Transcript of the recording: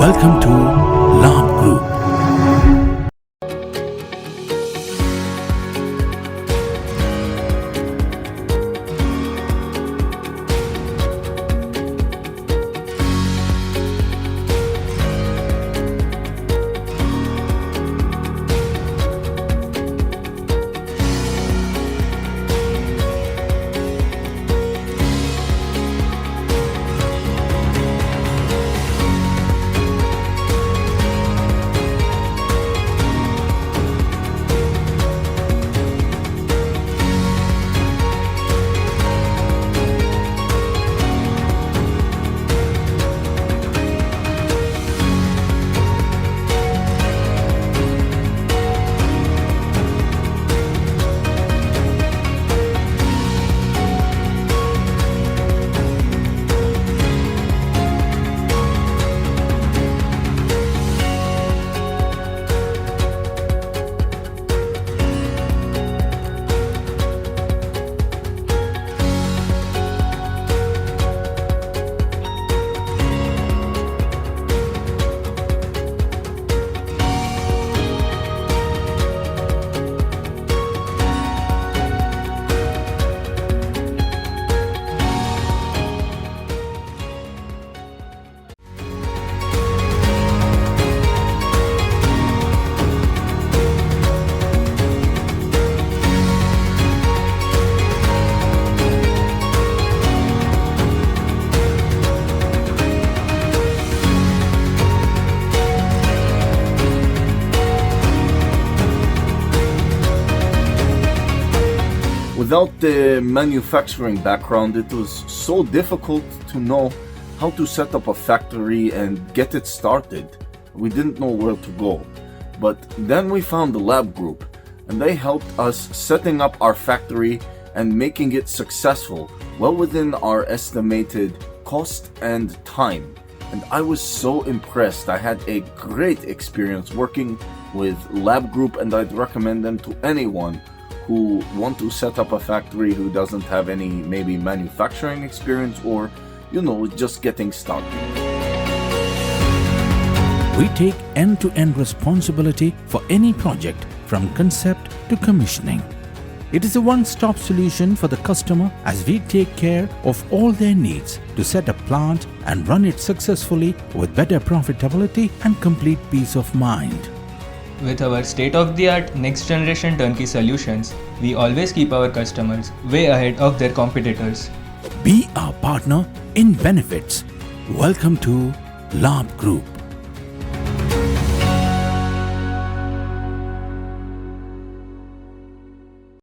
Welcome to Labh Group. Without the manufacturing background, it was so difficult to know how to set up a factory and get it started. We didn't know where to go. But then we found the Labh Group, and they helped us setting up our factory and making it successful, well within our estimated cost and time. And I was so impressed. I had a great experience working with Labh Group, and I'd recommend them to anyone who want to set up a factory who doesn't have any maybe manufacturing experience or, just getting started. We take end-to-end responsibility for any project from concept to commissioning. It is a one-stop solution for the customer as we take care of all their needs to set a plant and run it successfully with better profitability and complete peace of mind. With our state-of-the-art next-generation turnkey solutions, we always keep our customers way ahead of their competitors. Be our partner in benefits. Welcome to Labh Group.